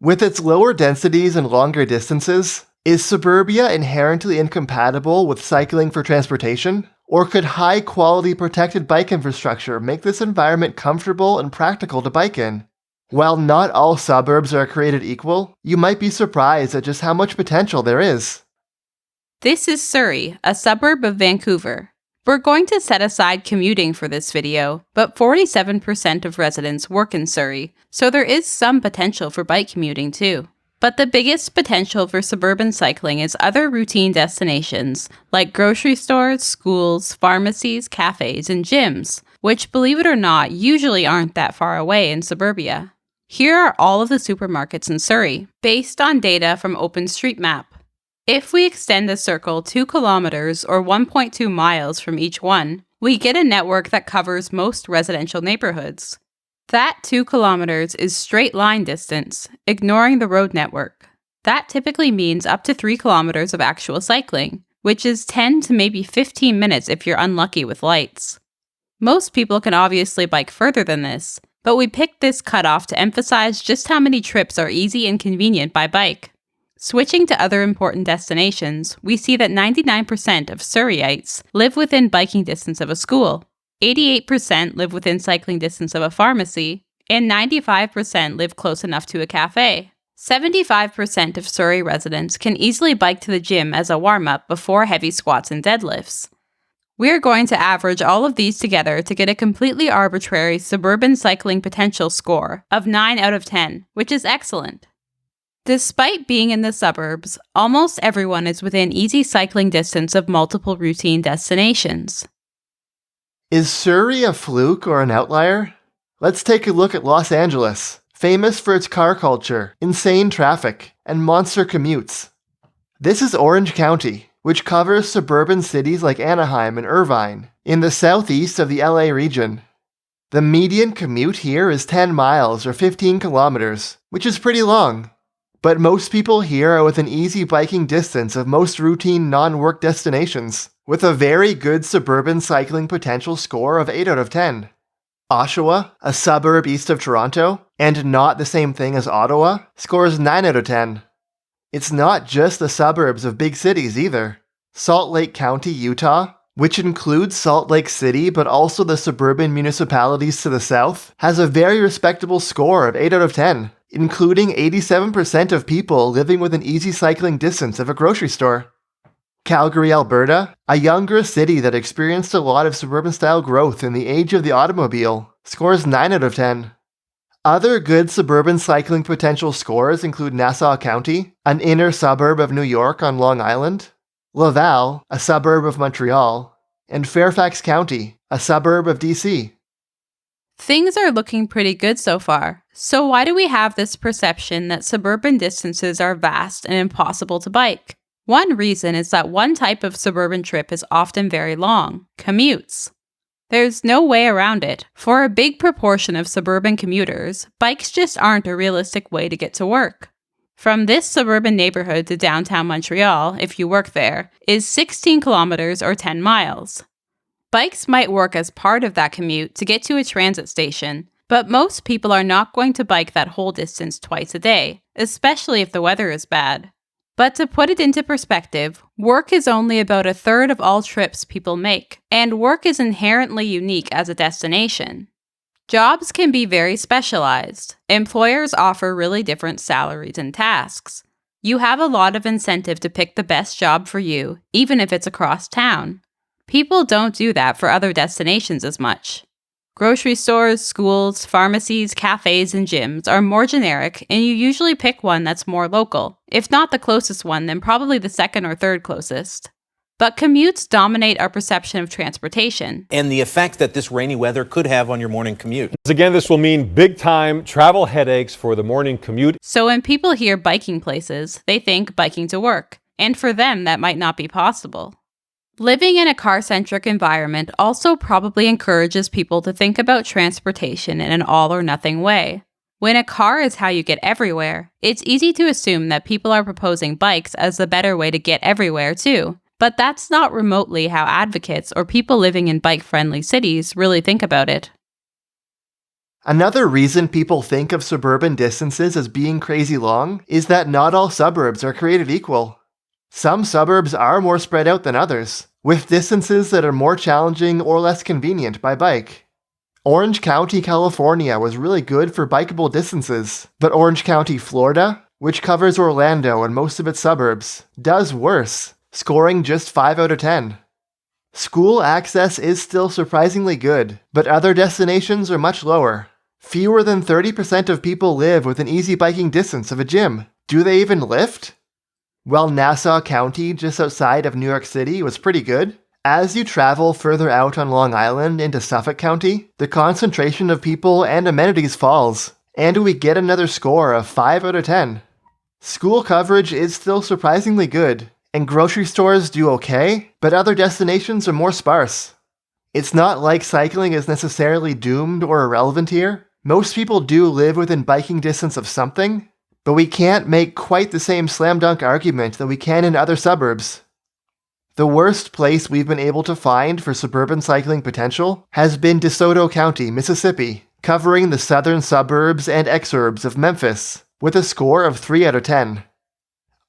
With its lower densities and longer distances, is suburbia inherently incompatible with cycling for transportation? Or could high-quality protected bike infrastructure make this environment comfortable and practical to bike in? While not all suburbs are created equal, you might be surprised at just how much potential there is. This is Surrey, a suburb of Vancouver. We're going to set aside commuting for this video, but 47% of residents work in Surrey, so there is some potential for bike commuting too. But the biggest potential for suburban cycling is other routine destinations, like grocery stores, schools, pharmacies, cafes, and gyms, which, believe it or not, usually aren't that far away in suburbia. Here are all of the supermarkets in Surrey, based on data from OpenStreetMap. If we extend the circle 2 kilometers or 1.2 miles from each one, we get a network that covers most residential neighborhoods. That 2 kilometers is straight line distance, ignoring the road network. That typically means up to 3 kilometers of actual cycling, which is 10 to maybe 15 minutes if you're unlucky with lights. Most people can obviously bike further than this, but we picked this cutoff to emphasize just how many trips are easy and convenient by bike. Switching to other important destinations, we see that 99% of Surreyites live within biking distance of a school, 88% live within cycling distance of a pharmacy, and 95% live close enough to a cafe. 75% of Surrey residents can easily bike to the gym as a warm-up before heavy squats and deadlifts. We're going to average all of these together to get a completely arbitrary suburban cycling potential score of 9 out of 10, which is excellent. Despite being in the suburbs, almost everyone is within easy cycling distance of multiple routine destinations. Is Surrey a fluke or an outlier? Let's take a look at Los Angeles, famous for its car culture, insane traffic, and monster commutes. This is Orange County, which covers suburban cities like Anaheim and Irvine, in the southeast of the LA region. The median commute here is 10 miles or 15 kilometers, which is pretty long. But most people here are within easy biking distance of most routine non-work destinations, with a very good suburban cycling potential score of 8 out of 10. Oshawa, a suburb east of Toronto, and not the same thing as Ottawa, scores 9 out of 10. It's not just the suburbs of big cities either. Salt Lake County, Utah, which includes Salt Lake City but also the suburban municipalities to the south, has a very respectable score of 8 out of 10. Including 87% of people living within easy cycling distance of a grocery store. Calgary, Alberta, a younger city that experienced a lot of suburban-style growth in the age of the automobile, scores 9 out of 10. Other good suburban cycling potential scores include Nassau County, an inner suburb of New York on Long Island, Laval, a suburb of Montreal, and Fairfax County, a suburb of DC. Things are looking pretty good so far. So why do we have this perception that suburban distances are vast and impossible to bike? One reason is that one type of suburban trip is often very long: commutes. There's no way around it. For a big proportion of suburban commuters, bikes just aren't a realistic way to get to work. From this suburban neighborhood to downtown Montreal, if you work there, is 16 kilometers or 10 miles. Bikes might work as part of that commute to get to a transit station, but most people are not going to bike that whole distance twice a day, especially if the weather is bad. But to put it into perspective, work is only about a third of all trips people make, and work is inherently unique as a destination. Jobs can be very specialized. Employers offer really different salaries and tasks. You have a lot of incentive to pick the best job for you, even if it's across town. People don't do that for other destinations as much. Grocery stores, schools, pharmacies, cafes, and gyms are more generic, and you usually pick one that's more local. If not the closest one, then probably the second or third closest. But commutes dominate our perception of transportation. And the effect that this rainy weather could have on your morning commute. Again, this will mean big-time travel headaches for the morning commute. So when people hear biking places, they think biking to work. And for them, that might not be possible. Living in a car-centric environment also probably encourages people to think about transportation in an all-or-nothing way. When a car is how you get everywhere, it's easy to assume that people are proposing bikes as the better way to get everywhere too. But that's not remotely how advocates or people living in bike-friendly cities really think about it. Another reason people think of suburban distances as being crazy long is that not all suburbs are created equal. Some suburbs are more spread out than others, with distances that are more challenging or less convenient by bike. Orange County, California was really good for bikeable distances, but Orange County, Florida, which covers Orlando and most of its suburbs, does worse, scoring just 5 out of 10. School access is still surprisingly good, but other destinations are much lower. Fewer than 30% of people live within easy biking distance of a gym. Do they even lift? Well, Nassau County, just outside of New York City, was pretty good. As you travel further out on Long Island into Suffolk County, the concentration of people and amenities falls, and we get another score of 5 out of 10. School coverage is still surprisingly good, and grocery stores do okay, but other destinations are more sparse. It's not like cycling is necessarily doomed or irrelevant here. Most people do live within biking distance of something, but we can't make quite the same slam dunk argument that we can in other suburbs. The worst place we've been able to find for suburban cycling potential has been DeSoto County, Mississippi, covering the southern suburbs and exurbs of Memphis, with a score of 3 out of 10.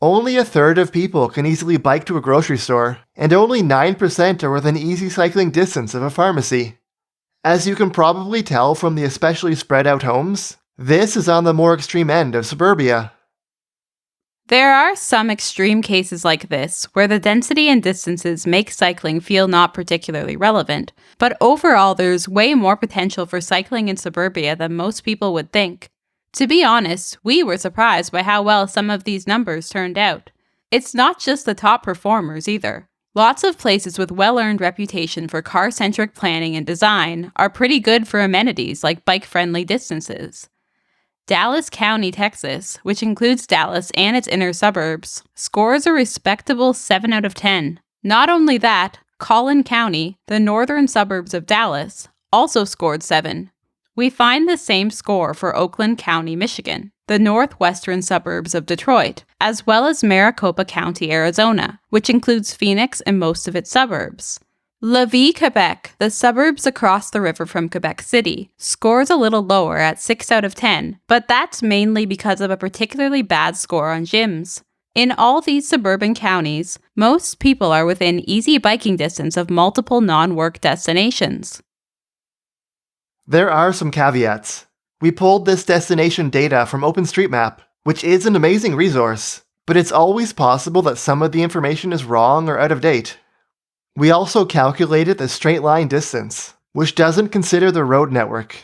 Only a third of people can easily bike to a grocery store, and only 9% are within easy cycling distance of a pharmacy. As you can probably tell from the especially spread out homes, this is on the more extreme end of suburbia. There are some extreme cases like this, where the density and distances make cycling feel not particularly relevant, but overall there's way more potential for cycling in suburbia than most people would think. To be honest, we were surprised by how well some of these numbers turned out. It's not just the top performers either. Lots of places with well-earned reputation for car-centric planning and design are pretty good for amenities like bike-friendly distances. Dallas County, Texas, which includes Dallas and its inner suburbs, scores a respectable 7 out of 10. Not only that, Collin County, the northern suburbs of Dallas, also scored 7. We find the same score for Oakland County, Michigan, the northwestern suburbs of Detroit, as well as Maricopa County, Arizona, which includes Phoenix and most of its suburbs. Lévis, Quebec, the suburbs across the river from Quebec City, scores a little lower at 6 out of 10, but that's mainly because of a particularly bad score on gyms. In all these suburban counties, most people are within easy biking distance of multiple non-work destinations. There are some caveats. We pulled this destination data from OpenStreetMap, which is an amazing resource, but it's always possible that some of the information is wrong or out of date. We also calculated the straight line distance, which doesn't consider the road network.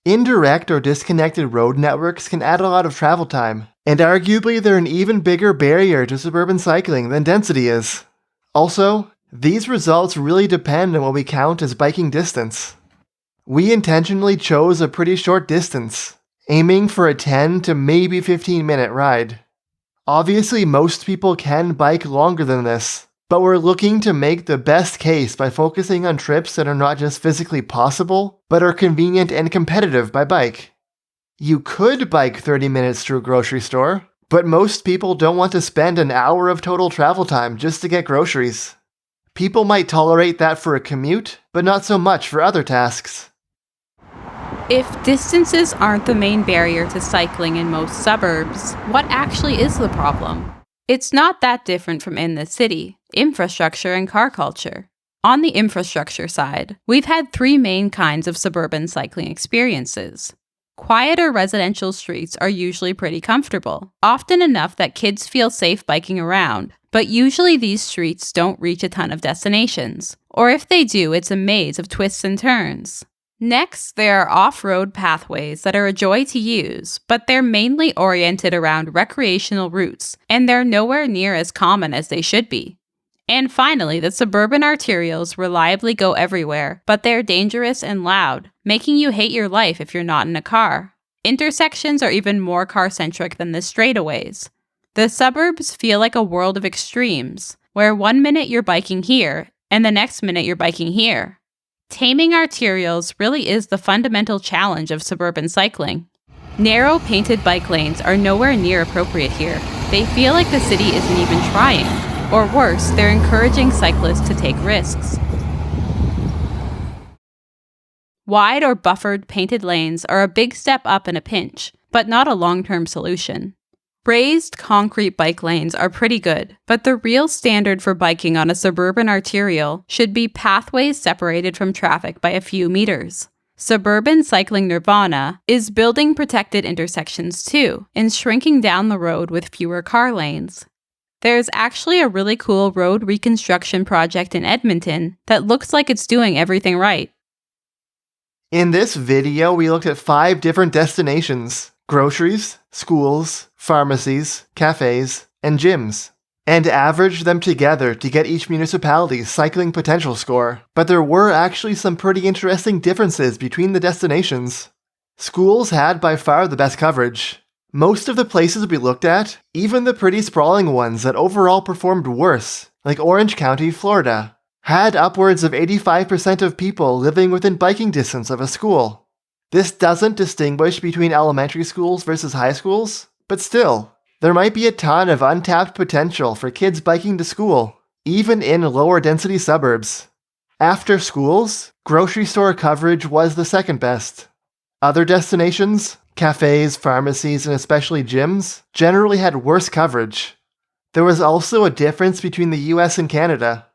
Indirect or disconnected road networks can add a lot of travel time, and arguably they're an even bigger barrier to suburban cycling than density is. Also, these results really depend on what we count as biking distance. We intentionally chose a pretty short distance, aiming for a 10 to maybe 15-minute ride. Obviously, most people can bike longer than this, but we're looking to make the best case by focusing on trips that are not just physically possible, but are convenient and competitive by bike. You could bike 30 minutes to a grocery store, but most people don't want to spend an hour of total travel time just to get groceries. People might tolerate that for a commute, but not so much for other tasks. If distances aren't the main barrier to cycling in most suburbs, what actually is the problem? It's not that different from in the city: infrastructure and car culture. On the infrastructure side, we've had 3 main kinds of suburban cycling experiences. Quieter residential streets are usually pretty comfortable, often enough that kids feel safe biking around, but usually these streets don't reach a ton of destinations, or if they do, it's a maze of twists and turns. Next, there are off-road pathways that are a joy to use, but they're mainly oriented around recreational routes, and they're nowhere near as common as they should be. And finally, the suburban arterials reliably go everywhere, but they're dangerous and loud, making you hate your life if you're not in a car. Intersections are even more car-centric than the straightaways. The suburbs feel like a world of extremes, where one minute you're biking here, and the next minute you're biking here. Taming arterials really is the fundamental challenge of suburban cycling. Narrow painted bike lanes are nowhere near appropriate here. They feel like the city isn't even trying. Or worse, they're encouraging cyclists to take risks. Wide or buffered painted lanes are a big step up in a pinch, but not a long-term solution. Raised concrete bike lanes are pretty good, but the real standard for biking on a suburban arterial should be pathways separated from traffic by a few meters. Suburban cycling nirvana is building protected intersections too, and shrinking down the road with fewer car lanes. There's actually a really cool road reconstruction project in Edmonton that looks like it's doing everything right. In this video, we looked at 5 different destinations: groceries, schools, pharmacies, cafes, and gyms, and averaged them together to get each municipality's cycling potential score. But there were actually some pretty interesting differences between the destinations. Schools had by far the best coverage. Most of the places we looked at, even the pretty sprawling ones that overall performed worse, like Orange County, Florida, had upwards of 85% of people living within biking distance of a school. This doesn't distinguish between elementary schools versus high schools, but still, there might be a ton of untapped potential for kids biking to school, even in lower density suburbs. After schools, grocery store coverage was the second best. Other destinations, cafes, pharmacies, and especially gyms, generally had worse coverage. There was also a difference between the US and Canada.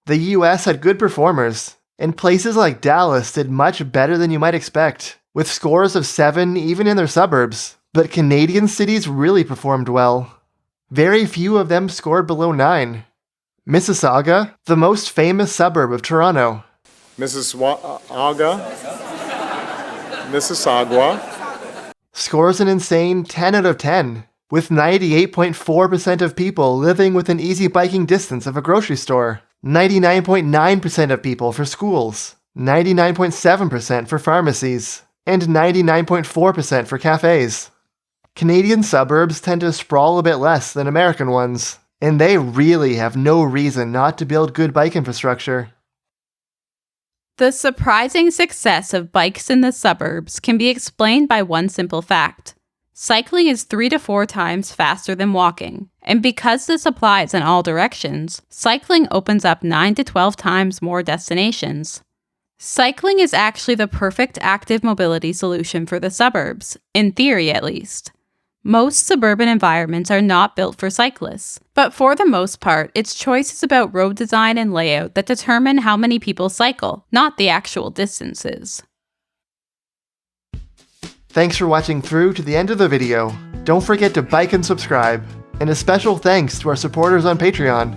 The US had good performers, and places like Dallas did much better than you might expect, with scores of 7 even in their suburbs. But Canadian cities really performed well. Very few of them scored below 9. Mississauga, the most famous suburb of Toronto. Mississauga, scores an insane 10 out of 10, with 98.4% of people living within easy biking distance of a grocery store, 99.9% of people for schools, 99.7% for pharmacies, and 99.4% for cafes. Canadian suburbs tend to sprawl a bit less than American ones, and they really have no reason not to build good bike infrastructure. The surprising success of bikes in the suburbs can be explained by one simple fact. Cycling is 3 to 4 times faster than walking, and because this applies in all directions, cycling opens up 9 to 12 times more destinations. Cycling is actually the perfect active mobility solution for the suburbs, in theory at least. Most suburban environments are not built for cyclists, but for the most part, it's choices about road design and layout that determine how many people cycle, not the actual distances. Thanks for watching through to the end of the video. Don't forget to bike and subscribe, and a special thanks to our supporters on Patreon.